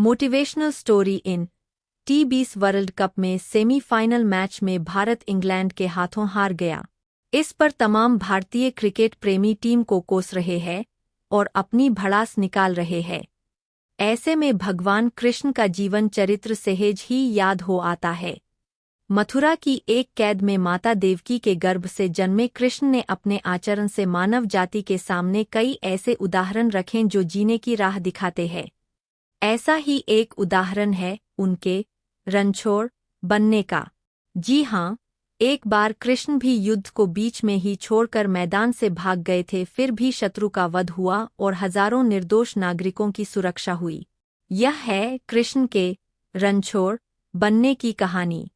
Motivational story in T20 world cup में semifinal match में Bharat England के हाथों हार गया। इस पर तमाम भारतीय क्रिकेट प्रेमी टीम को कोस रहे हैं और अपनी भड़ास निकाल रहे हैं। ऐसे में भगवान कृष्ण का जीवन चरित्र सहज ही याद हो आता है। मथुरा की एक कैद में माता देवकी के गर्भ से जन्मे कृष्ण ने अपने आचरण से मानव जाति के सामने कई ऐसे उदाहरण रखे जो जीने की राह दिखाते हैं। ऐसा ही एक उदाहरण है उनके रणछोड़ बनने का। जी हाँ, एक बार कृष्ण भी युद्ध को बीच में ही छोड़कर मैदान से भाग गए थे, फिर भी शत्रु का वध हुआ और हजारों निर्दोष नागरिकों की सुरक्षा हुई। यह है कृष्ण के रणछोड़ बनने की कहानी।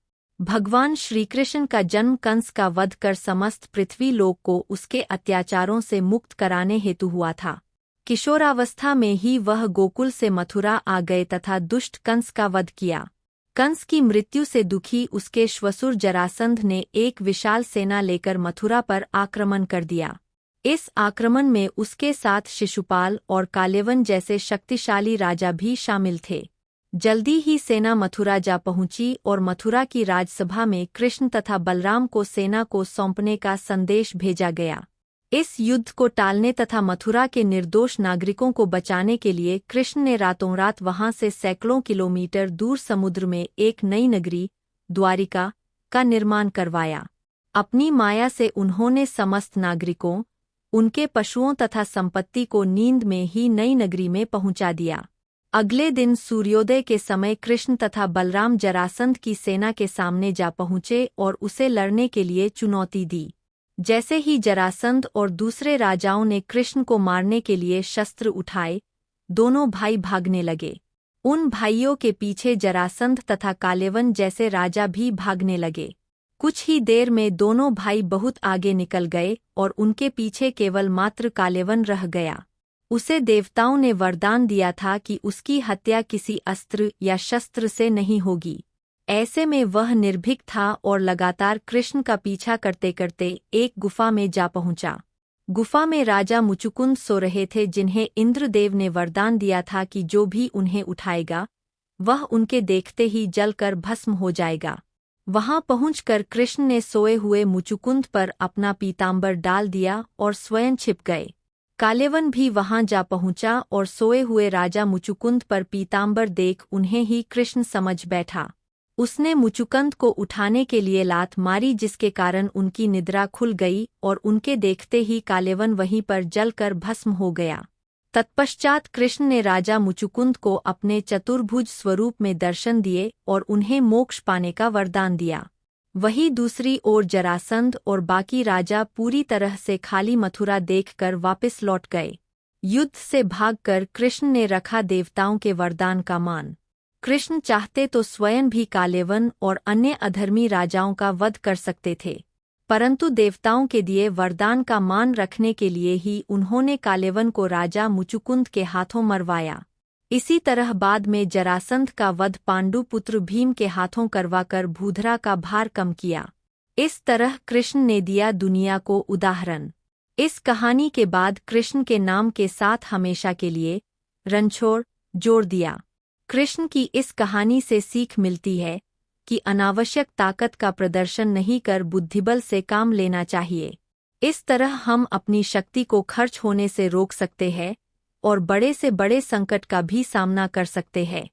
भगवान श्रीकृष्ण का जन्म कंस का वध कर समस्त पृथ्वी लोक को उसके अत्याचारों से मुक्त कराने हेतु हुआ था। किशोरावस्था में ही वह गोकुल से मथुरा आ गए तथा दुष्ट कंस का वध किया। कंस की मृत्यु से दुखी उसके श्वशुर जरासंध ने एक विशाल सेना लेकर मथुरा पर आक्रमण कर दिया। इस आक्रमण में उसके साथ शिशुपाल और काल्यवन जैसे शक्तिशाली राजा भी शामिल थे। जल्दी ही सेना मथुरा जा पहुंची और मथुरा की राजसभा में कृष्ण तथा बलराम को सेना को सौंपने का संदेश भेजा गया। इस युद्ध को टालने तथा मथुरा के निर्दोष नागरिकों को बचाने के लिए कृष्ण ने रातों रात वहां से सैकड़ों किलोमीटर दूर समुद्र में एक नई नगरी द्वारिका का निर्माण करवाया। अपनी माया से उन्होंने समस्त नागरिकों, उनके पशुओं तथा संपत्ति को नींद में ही नई नगरी में पहुंचा दिया। अगले दिन सूर्योदय के समय कृष्ण तथा बलराम जरासंध की सेना के सामने जा पहुंचे और उसे लड़ने के लिए चुनौती दी। जैसे ही जरासंध और दूसरे राजाओं ने कृष्ण को मारने के लिए शस्त्र उठाए, दोनों भाई भागने लगे। उन भाइयों के पीछे जरासंध तथा काल्यवन जैसे राजा भी भागने लगे। कुछ ही देर में दोनों भाई बहुत आगे निकल गए और उनके पीछे केवल मात्र काल्यवन रह गया। उसे देवताओं ने वरदान दिया था कि उसकी हत्या किसी अस्त्र या शस्त्र से नहीं होगी। ऐसे में वह निर्भीक था और लगातार कृष्ण का पीछा करते करते एक गुफा में जा पहुंचा। गुफा में राजा मुचुकुंद सो रहे थे, जिन्हें इंद्रदेव ने वरदान दिया था कि जो भी उन्हें उठाएगा वह उनके देखते ही जलकर भस्म हो जाएगा। वहां पहुंचकर कृष्ण ने सोए हुए मुचुकुंद पर अपना पीतांबर डाल दिया और स्वयं छिप गए। काल्यवन भी वहां जा पहुंचा और सोए हुए राजा मुचुकुंद पर पीतांबर देख उन्हें ही कृष्ण समझ बैठा। उसने मुचुकुंद को उठाने के लिए लात मारी, जिसके कारण उनकी निद्रा खुल गई और उनके देखते ही काल्यवन वहीं पर जलकर भस्म हो गया। तत्पश्चात कृष्ण ने राजा मुचुकुंद को अपने चतुर्भुज स्वरूप में दर्शन दिए और उन्हें मोक्ष पाने का वरदान दिया। वहीं दूसरी ओर जरासंध और बाकी राजा पूरी तरह से खाली मथुरा देखकर वापस लौट गए। युद्ध से भागकर कृष्ण ने रखा देवताओं के वरदान का मान। कृष्ण चाहते तो स्वयं भी काल्यवन और अन्य अधर्मी राजाओं का वध कर सकते थे, परंतु देवताओं के दिए वरदान का मान रखने के लिए ही उन्होंने काल्यवन को राजा मुचुकुंद के हाथों मरवाया। इसी तरह बाद में जरासंध का वध पांडु पुत्र भीम के हाथों करवाकर भूधरा का भार कम किया। इस तरह कृष्ण ने दिया दुनिया को उदाहरण। इस कहानी के बाद कृष्ण के नाम के साथ हमेशा के लिए रणछोड़ जोड़ दिया। कृष्ण की इस कहानी से सीख मिलती है कि अनावश्यक ताकत का प्रदर्शन नहीं कर बुद्धिबल से काम लेना चाहिए। इस तरह हम अपनी शक्ति को खर्च होने से रोक सकते हैं और बड़े से बड़े संकट का भी सामना कर सकते हैं।